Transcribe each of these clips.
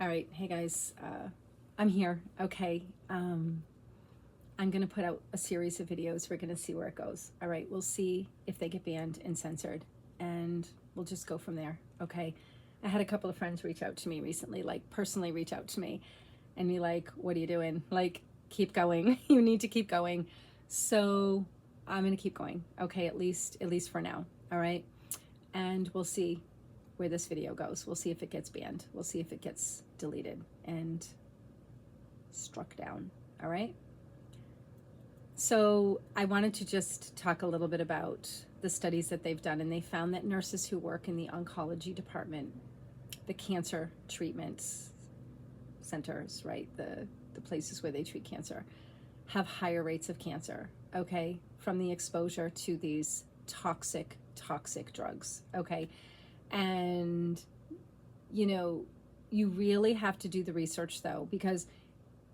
All right, hey guys, I'm here. Okay, I'm gonna put out a series of videos. We're gonna see where it goes. All right, we'll see if they get banned and censored, and we'll just go from there. Okay, I had a couple of friends reach out to me recently, like personally reach out to me, and be like, "What are you doing? Like, keep going. You need to keep going." So I'm gonna keep going. Okay, at least for now. All right, and we'll see where this video goes. We'll see if it gets banned. We'll see if it gets deleted and struck down. All right. So I wanted to just talk a little bit about the studies that they've done, and they found that nurses who work in the oncology department, the cancer treatment centers, right, the places where they treat cancer, have higher rates of cancer, okay, from the exposure to these toxic drugs, okay. And you really have to do the research though, because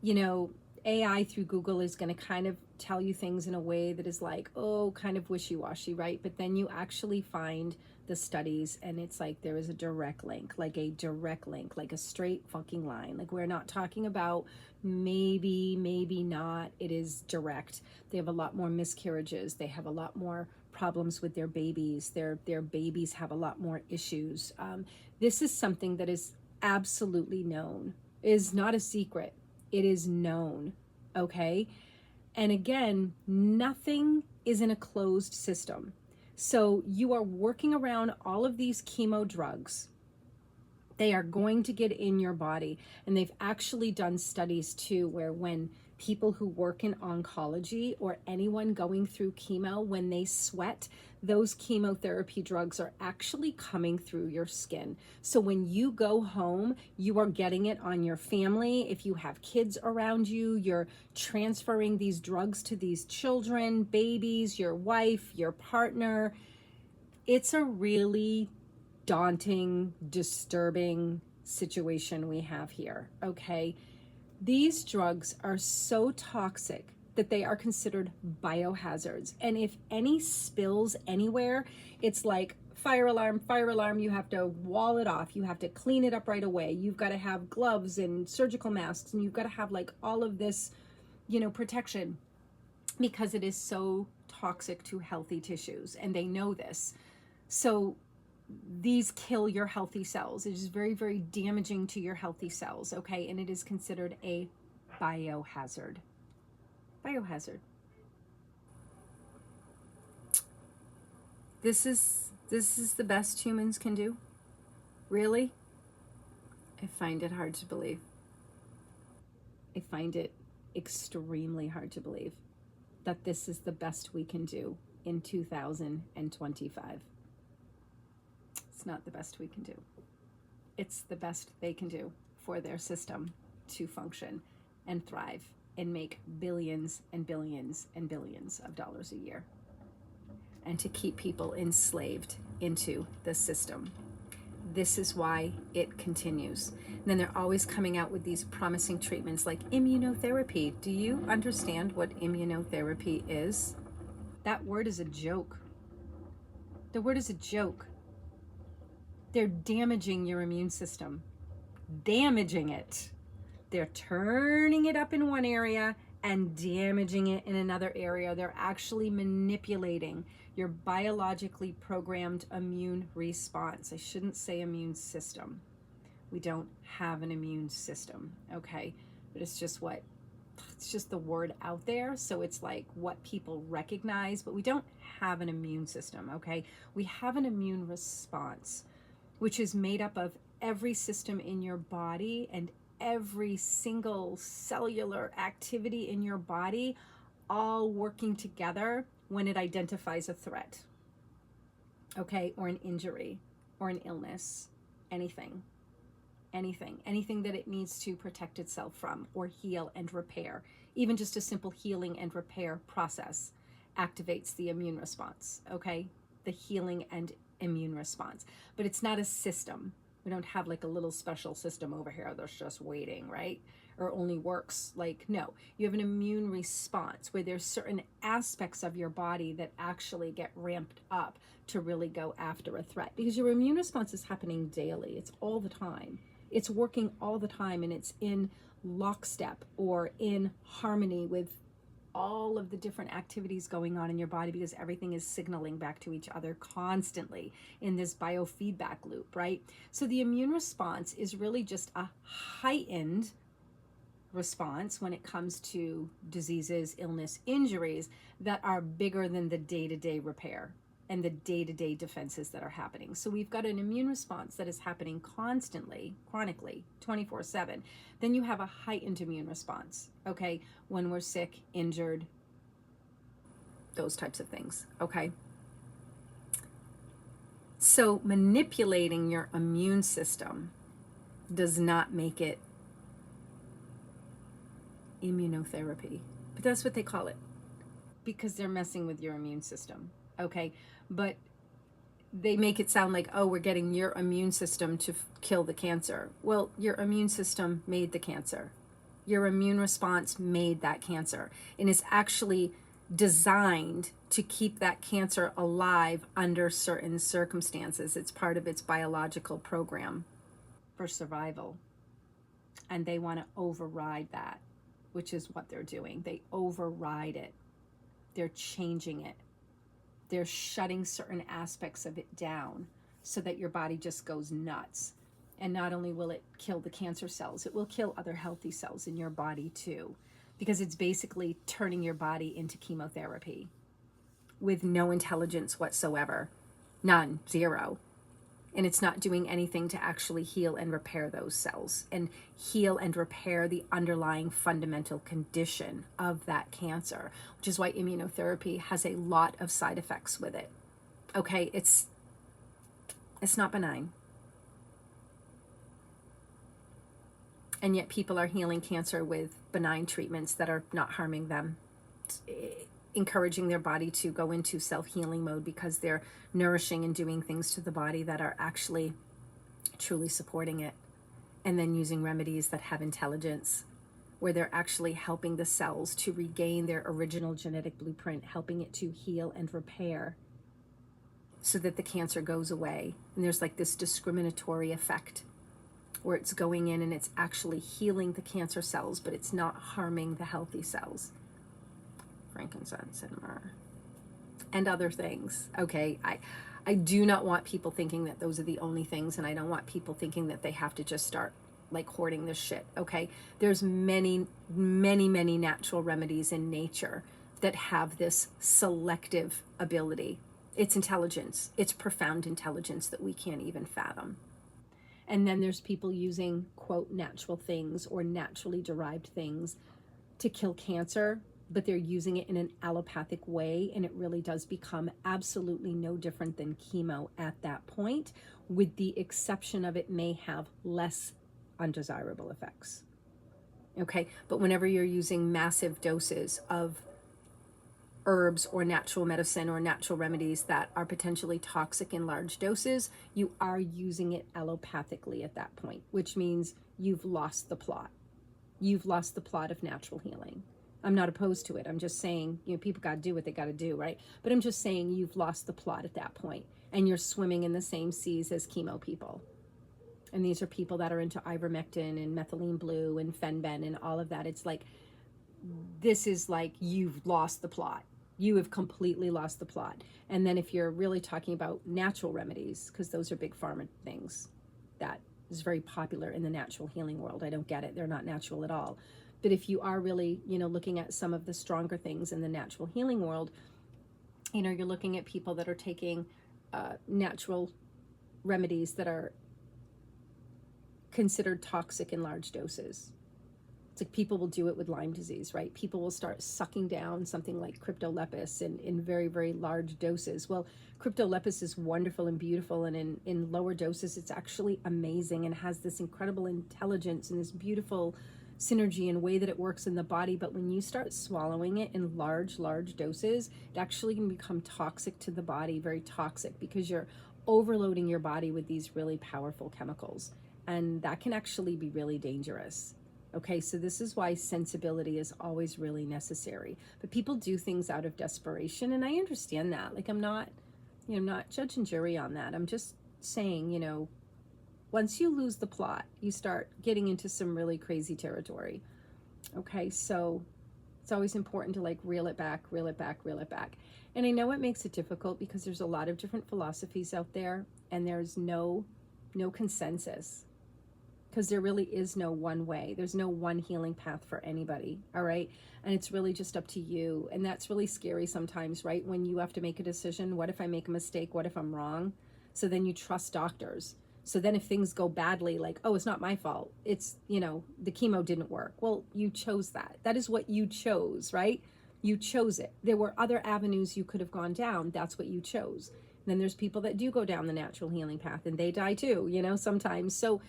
you know AI through Google is going to kind of tell you things in a way that is like, oh, kind of wishy-washy, right? But then you actually find the studies and it's like there is a direct link, like a straight fucking line. Like, we're not talking about maybe not. It is direct. They have a lot more miscarriages. They have a lot more problems with their babies. Their babies have a lot more issues. This is something that is absolutely known. It is not a secret. It is known, okay? And again, nothing is in a closed system. So you are working around all of these chemo drugs. They are going to get in your body. And they've actually done studies too, where when people who work in oncology or anyone going through chemo, when they sweat, those chemotherapy drugs are actually coming through your skin. So when you go home, you are getting it on your family. If you have kids around you, you're transferring these drugs to these children, babies, your wife, your partner. It's a really daunting, disturbing situation we have here, okay? These drugs are so toxic that they are considered biohazards. And if any spills anywhere, it's like fire alarm, you have to wall it off. You have to clean it up right away. You've got to have gloves and surgical masks, and you've got to have like all of this, protection, because it is so toxic to healthy tissues. And they know this. So these kill your healthy cells. It is very, very damaging to your healthy cells, okay? And it is considered a biohazard. Biohazard. This is the best humans can do? Really? I find it hard to believe. I find it extremely hard to believe that this is the best we can do in 2025. It's not the best we can do. It's the best they can do for their system to function and thrive and make billions and billions and billions of dollars a year, and to keep people enslaved into the system. This is why it continues. And then they're always coming out with these promising treatments like immunotherapy. Do you understand what immunotherapy is? That word is a joke. The word is a joke. They're damaging your immune system, damaging it. They're turning it up in one area and damaging it in another area. They're actually manipulating your biologically programmed immune response. I shouldn't say immune system. We don't have an immune system, okay? But it's just the word out there. So it's like what people recognize, but we don't have an immune system, okay? We have an immune response, which is made up of every system in your body and every single cellular activity in your body, all working together when it identifies a threat, okay, or an injury or an illness, anything that it needs to protect itself from or heal and repair. Even just a simple healing and repair process activates the immune response, okay? The healing and immune response. But it's not a system. We don't have like a little special system over here that's just waiting, right? Or only works. Like, no, you have an immune response where there's certain aspects of your body that actually get ramped up to really go after a threat, because your immune response is happening daily. It's all the time. It's working all the time, and it's in lockstep or in harmony with all of the different activities going on in your body, because everything is signaling back to each other constantly in this biofeedback loop, right? So the immune response is really just a heightened response when it comes to diseases, illness, injuries that are bigger than the day-to-day repair and the day-to-day defenses that are happening. So we've got an immune response that is happening constantly, chronically, 24/7. Then you have a heightened immune response, okay, when we're sick, injured, those types of things, okay? So manipulating your immune system does not make it immunotherapy, but that's what they call it, because they're messing with your immune system, okay? But they make it sound like, oh, we're getting your immune system to kill the cancer. Well, your immune system made the cancer. Your immune response made that cancer, and it's actually designed to keep that cancer alive under certain circumstances. It's part of its biological program for survival, and they want to override that, which is what they're doing. They override it. They're changing it. They're shutting certain aspects of it down so that your body just goes nuts. And not only will it kill the cancer cells, it will kill other healthy cells in your body too, because it's basically turning your body into chemotherapy with no intelligence whatsoever. None, zero. And it's not doing anything to actually heal and repair those cells and heal and repair the underlying fundamental condition of that cancer, which is why immunotherapy has a lot of side effects with it. Okay, it's not benign. And yet people are healing cancer with benign treatments that are not harming them, encouraging their body to go into self-healing mode because they're nourishing and doing things to the body that are actually truly supporting it. And then using remedies that have intelligence, where they're actually helping the cells to regain their original genetic blueprint, helping it to heal and repair so that the cancer goes away. And there's like this discriminatory effect where it's going in and it's actually healing the cancer cells, but it's not harming the healthy cells. Frankincense and myrrh and other things. Okay, I do not want people thinking that those are the only things, and I don't want people thinking that they have to just start like hoarding this shit. Okay, there's many natural remedies in nature that have this selective ability. It's intelligence. It's profound intelligence that we can't even fathom. And then there's people using, quote, natural things or naturally derived things to kill cancer, but they're using it in an allopathic way, and it really does become absolutely no different than chemo at that point, with the exception of it may have less undesirable effects. Okay, but whenever you're using massive doses of herbs or natural medicine or natural remedies that are potentially toxic in large doses, you are using it allopathically at that point, which means you've lost the plot. You've lost the plot of natural healing. I'm not opposed to it. I'm just saying, people got to do what they got to do, right? But I'm just saying you've lost the plot at that point, and you're swimming in the same seas as chemo people. And these are people that are into ivermectin and methylene blue and Fenben and all of that. It's like, this is like, you've lost the plot. You have completely lost the plot. And then if you're really talking about natural remedies, because those are big pharma things, that is very popular in the natural healing world. I don't get it. They're not natural at all. But if you are really, looking at some of the stronger things in the natural healing world, you're looking at people that are taking natural remedies that are considered toxic in large doses. It's like people will do it with Lyme disease, right? People will start sucking down something like cryptolepis in very, very large doses. Well, cryptolepis is wonderful and beautiful, and in lower doses, it's actually amazing and has this incredible intelligence and this beautiful synergy and way that it works in the body. But when you start swallowing it in large doses, it actually can become toxic to the body, very toxic, because you're overloading your body with these really powerful chemicals. And that can actually be really dangerous. Okay, so this is why sensibility is always really necessary. But people do things out of desperation, and I understand that. Like, I'm not judge and jury on that. I'm just saying, Once you lose the plot, you start getting into some really crazy territory. Okay, so it's always important to like reel it back, reel it back, reel it back. And I know it makes it difficult because there's a lot of different philosophies out there, and there's no consensus, because there really is no one way. There's no one healing path for anybody, all right? And it's really just up to you. And that's really scary sometimes, right? When you have to make a decision, what if I make a mistake? What if I'm wrong? So then you trust doctors. So then if things go badly, like, oh, it's not my fault. It's, the chemo didn't work. Well, you chose that. That is what you chose, right? You chose it. There were other avenues you could have gone down. That's what you chose. And then there's people that do go down the natural healing path and they die too, sometimes. So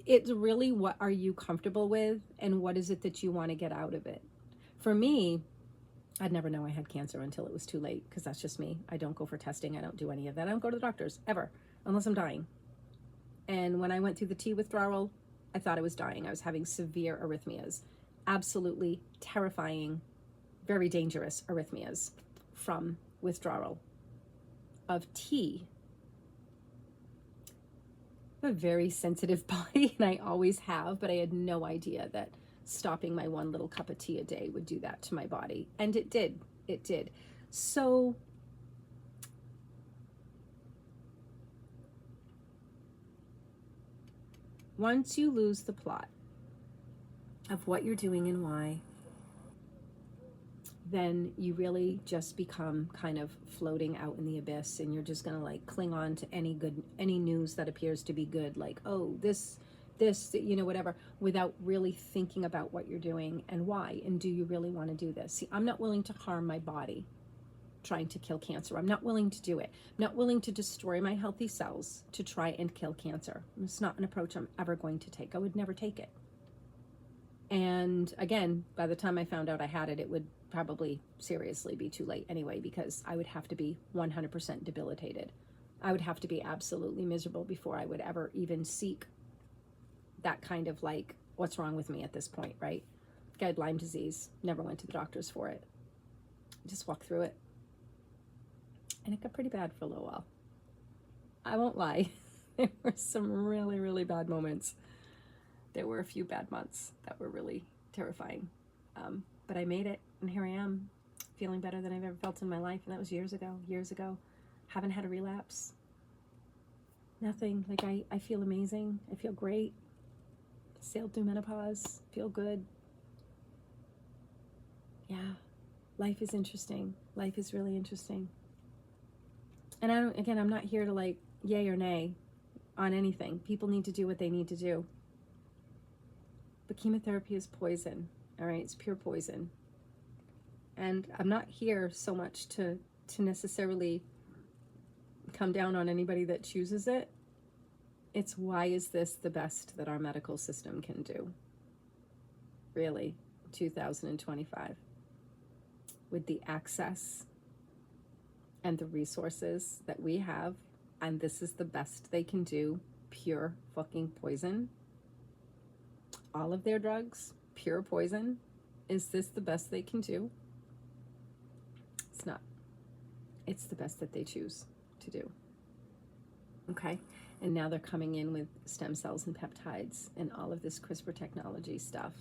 it's really, what are you comfortable with, and what is it that you want to get out of it? For me, I'd never know I had cancer until it was too late, because that's just me. I don't go for testing. I don't do any of that. I don't go to the doctors ever, unless I'm dying. And when I went through the T withdrawal, I thought I was dying. I was having severe arrhythmias, absolutely terrifying, very dangerous arrhythmias from withdrawal of T. I have a very sensitive body, and I always have, but I had no idea that stopping my one little cup of tea a day would do that to my body. And it did. It did. So once you lose the plot of what you're doing and why, then you really just become kind of floating out in the abyss, and you're just going to like cling on to any news that appears to be good, like, oh, this, whatever, without really thinking about what you're doing and why, and do you really want to do this? See, I'm not willing to harm my body trying to kill cancer. I'm not willing to do it. I'm not willing to destroy my healthy cells to try and kill cancer. It's not an approach I'm ever going to take. I would never take it. And again, by the time I found out I had it, it would probably seriously be too late anyway, because I would have to be 100% debilitated. I would have to be absolutely miserable before I would ever even seek that kind of like, what's wrong with me at this point, right? I had Lyme disease, never went to the doctors for it. Just walked through it. And it got pretty bad for a little while. I won't lie. There were some really, really bad moments. There were a few bad months that were really terrifying. But I made it, and here I am, feeling better than I've ever felt in my life. And that was years ago. Haven't had a relapse. Nothing. Like, I feel amazing. I feel great. Sailed through menopause. Feel good. Yeah. Life is interesting. Life is really interesting. And I'm not here to like yay or nay on anything. People need to do what they need to do. But chemotherapy is poison, all right? It's pure poison. And I'm not here so much to necessarily come down on anybody that chooses it. It's, why is this the best that our medical system can do? Really, 2025. With the access and the resources that we have, and this is the best they can do, pure fucking poison. All of their drugs, pure poison. Is this the best they can do? It's not. It's the best that they choose to do. Okay? And now they're coming in with stem cells and peptides and all of this CRISPR technology stuff.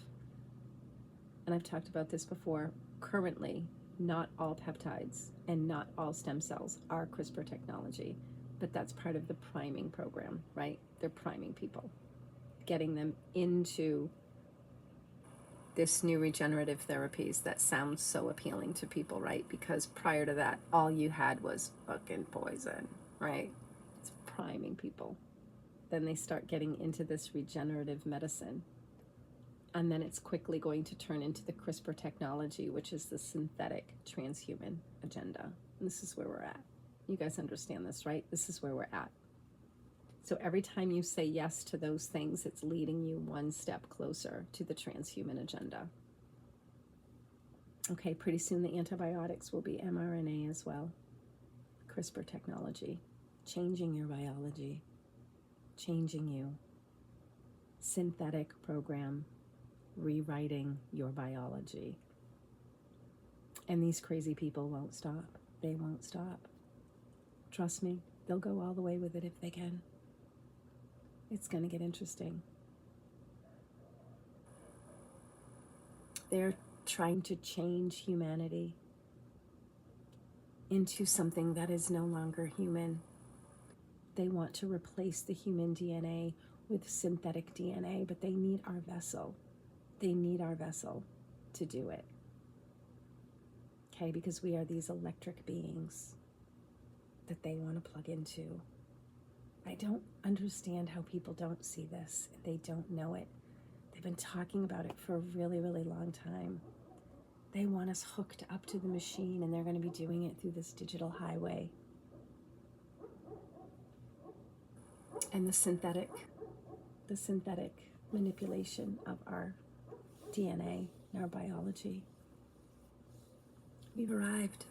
And I've talked about this before. Currently, not all peptides and not all stem cells are CRISPR technology, but that's part of the priming program, right? They're priming people, getting them into this new regenerative therapies that sounds so appealing to people, right? Because prior to that, all you had was fucking poison, right? It's priming people. Then they start getting into this regenerative medicine. And then it's quickly going to turn into the CRISPR technology, which is the synthetic transhuman agenda. And this is where we're at. You guys understand this, right? This is where we're at. So every time you say yes to those things, it's leading you one step closer to the transhuman agenda. Okay, pretty soon the antibiotics will be mRNA as well. CRISPR technology, changing your biology, changing you. Synthetic program, rewriting your biology. And these crazy people won't stop. They won't stop. Trust me, they'll go all the way with it if they can. It's going to get interesting. They're trying to change humanity into something that is no longer human. They want to replace the human DNA with synthetic DNA, but they need our vessel. They need our vessel to do it. Okay, because we are these electric beings that they want to plug into. I don't understand how people don't see this. They don't know it. They've been talking about it for a really, really long time. They want us hooked up to the machine, and they're going to be doing it through this digital highway. And the synthetic manipulation of our DNA and our biology. We've arrived.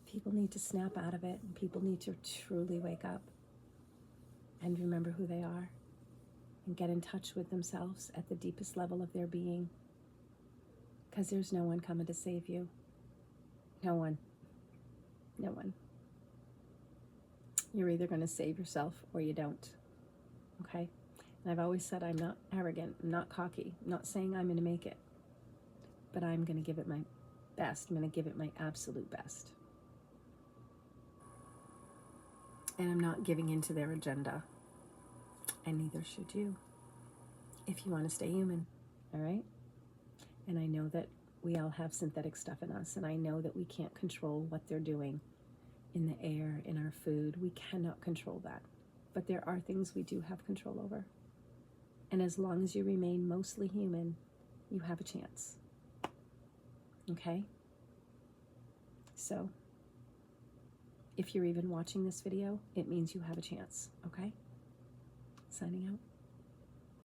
People need to snap out of it, and people need to truly wake up and remember who they are and get in touch with themselves at the deepest level of their being. Because there's no one coming to save you. No one. No one. You're either going to save yourself or you don't. Okay? And I've always said I'm not arrogant. I'm not cocky. I'm not saying I'm going to make it. But I'm going to give it my best. I'm going to give it my absolute best. And I'm not giving in to their agenda. And neither should you. If you want to stay human. All right? And I know that we all have synthetic stuff in us. And I know that we can't control what they're doing in the air, in our food. We cannot control that. But there are things we do have control over. And as long as you remain mostly human, you have a chance. Okay? So, if you're even watching this video, it means you have a chance. Okay? Signing out.